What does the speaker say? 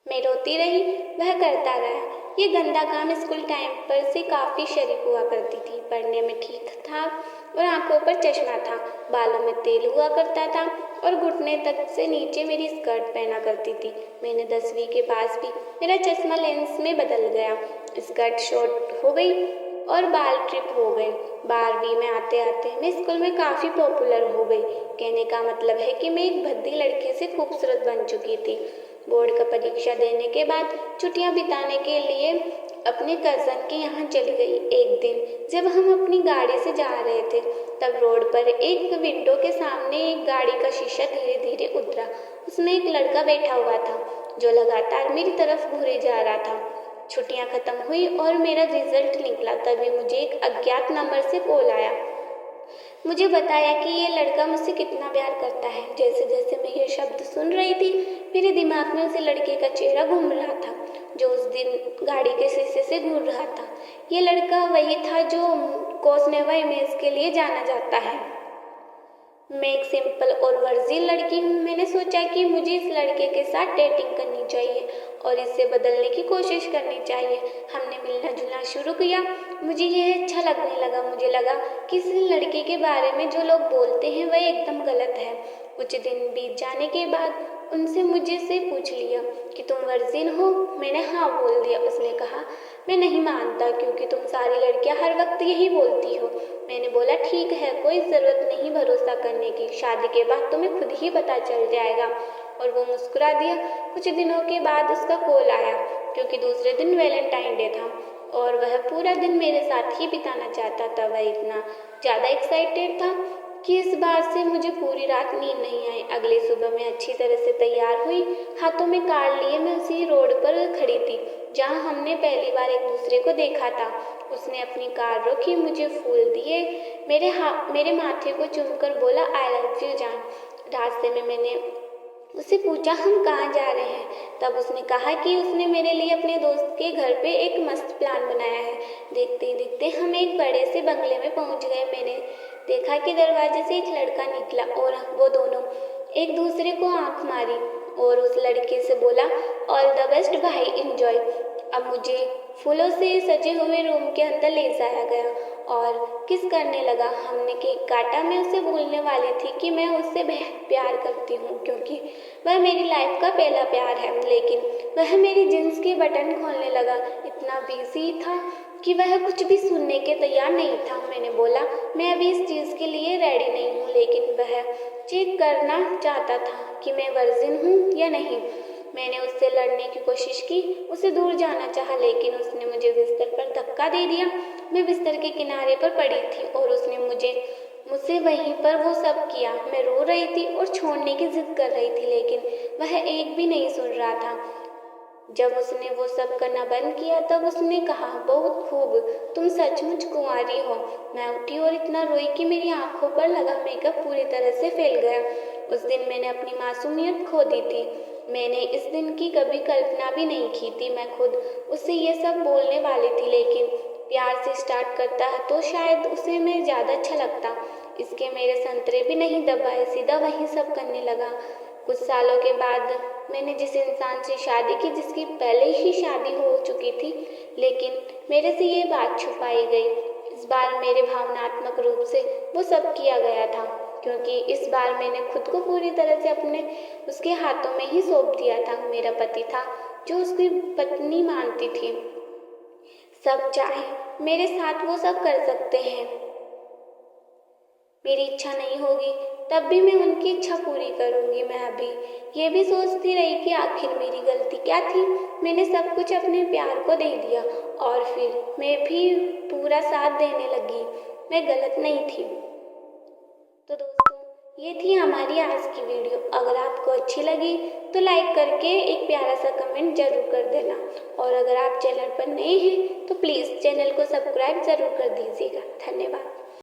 मैं रोती रही, वह करता रहा। ये गंदा काम स्कूल टाइम पर से काफ़ी शरीफ हुआ करती थी। पढ़ने में ठीक था और आंखों पर चश्मा था, बालों में तेल हुआ करता था और घुटने तक से नीचे मेरी स्कर्ट पहना करती थी। मैंने 10वीं के पास भी मेरा चश्मा लेंस में बदल गया, स्कर्ट शॉर्ट हो गई और बाल ट्रिप हो गए। 12वीं में आते आते मैं स्कूल में काफ़ी पॉपुलर हो गई। कहने का मतलब है कि मैं एक भद्दी लड़की से खूबसूरत बन चुकी थी। बोर्ड का परीक्षा देने के बाद छुट्टियां बिताने के लिए अपने कज़न के यहाँ चली गई। एक दिन जब हम अपनी गाड़ी से जा रहे थे, तब रोड पर एक विंडो के सामने एक गाड़ी का शीशा धीरे धीरे उतरा। उसमें एक लड़का बैठा हुआ था जो लगातार मेरी तरफ घूरे जा रहा था। छुट्टियां खत्म हुई और मेरा रिजल्ट निकला, तभी मुझे एक अज्ञात नंबर से कॉल आया। मुझे बताया कि ये लड़का मुझसे कितना प्यार करता है। जैसे जैसे मैं ये शब्द सुन रही थी, मेरे दिमाग में उस लड़के का चेहरा घूम रहा था जो उस दिन गाड़ी के शीशे से घूर रहा था। ये लड़का वही था जो कोसनेवा इमेज के लिए जाना जाता है। मैं एक सिंपल और वर्जिल लड़की हूँ। मैंने सोचा कि मुझे इस लड़के के साथ डेटिंग करनी चाहिए और इसे बदलने की कोशिश करनी चाहिए। हमने मिलना जुलना शुरू किया। मुझे यह अच्छा लगने लगा। मुझे लगा कि इस लड़के के बारे में जो लोग बोलते हैं वह एकदम गलत है। कुछ दिन बीत जाने के बाद उनसे मुझे से पूछ लिया कि तुम वर्जिन हो। मैंने हाँ बोल दिया। उसने कहा मैं नहीं मानता क्योंकि तुम सारी लड़कियां हर वक्त यही बोलती हो। मैंने बोला ठीक है, कोई ज़रूरत नहीं भरोसा करने की, शादी के बाद तुम्हें खुद ही पता चल जाएगा। और वो मुस्कुरा दिया। कुछ दिनों के बाद उसका कॉल आया क्योंकि दूसरे दिन वैलेंटाइन डे था और वह पूरा दिन मेरे साथ ही बिताना चाहता था। वह इतना ज़्यादा एक्साइटेड था कि इस बात से मुझे पूरी रात नींद नहीं आई। अगली सुबह मैं अच्छी तरह से तैयार हुई, हाथों में कार्ड लिए मैं उसी रोड पर खड़ी थी जहाँ हमने पहली बार एक दूसरे को देखा था। उसने अपनी कार रोकी, मुझे फूल दिए, मेरे माथे को चूमकर बोला आई लव यू जान। रास्ते में मैंने उससे पूछा हम कहाँ जा रहे हैं। तब उसने कहा कि उसने मेरे लिए अपने दोस्त के घर पे एक मस्त प्लान बनाया है। देखते ही देखते हम एक बड़े से बंगले में पहुंच गए। मैंने देखा कि दरवाजे से एक लड़का निकला और वो दोनों एक दूसरे को आंख मारी और उस लड़के से बोला ऑल द बेस्ट भाई, एंजॉय। अब मुझे फूलों से सजे हुए रूम के अंदर ले जाया गया और किस करने लगा। हमने केक काटा। मैं उससे बोलने वाली थी कि मैं उससे प्यार करती हूँ क्योंकि वह मेरी लाइफ का पहला प्यार है, लेकिन वह मेरी जींस के बटन खोलने लगा। इतना बिजी था कि वह कुछ भी सुनने के तैयार नहीं था। मैंने बोला मैं अभी इस चीज़ के लिए रेडी नहीं हूँ, लेकिन वह चेक करना चाहता था कि मैं वर्जिन हूँ या नहीं। मैंने उससे लड़ने की कोशिश की, उसे दूर जाना चाहा, लेकिन उसने मुझे बिस्तर पर धक्का दे दिया। मैं बिस्तर के किनारे पर पड़ी थी और उसने मुझसे वहीं पर वो सब किया। मैं रो रही थी और छोड़ने की जिद कर रही थी, लेकिन वह एक भी नहीं सुन रहा था। जब उसने वो सब करना बंद किया तब उसने कहा बहुत खूब, तुम सचमुच कुंवारी हो। मैं उठी और इतना रोई कि मेरी आंखों पर लगा मेकअप पूरी तरह से फैल गया। उस दिन मैंने अपनी मासूमियत खो दी थी। मैंने इस दिन की कभी कल्पना भी नहीं की थी। मैं खुद उससे ये सब बोलने वाली थी, लेकिन प्यार से स्टार्ट करता तो शायद उसे मैं ज़्यादा अच्छा लगता। इसके मेरे संतरे भी नहीं दबाए, सीधा वही सब करने लगा। कुछ सालों के बाद मैंने जिस इंसान से शादी की जिसकी पहले ही शादी हो चुकी थी, लेकिन मेरे से ये बात छुपाई गई। इस बार मेरे भावनात्मक रूप से वो सब किया गया था क्योंकि इस बार मैंने खुद को पूरी तरह से उसके हाथों में ही सौंप दिया था। मेरा पति था जो उसकी पत्नी मानती थी। सब चाहे मेरे साथ वो सब कर सकते हैं। मेरी इच्छा नहीं होगी तब भी मैं उनकी इच्छा पूरी करूंगी। मैं अभी ये भी सोचती रही कि आखिर मेरी गलती क्या थी। मैंने सब कुछ अपने प्यार को दे दिया और फिर मैं भी पूरा साथ देने लगी। मैं गलत नहीं थी। तो दोस्तों, ये थी हमारी आज की वीडियो। अगर आपको अच्छी लगी तो लाइक करके एक प्यारा सा कमेंट जरूर कर देना और अगर आप चैनल पर नए हैं तो प्लीज़ चैनल को सब्सक्राइब जरूर कर दीजिएगा। धन्यवाद।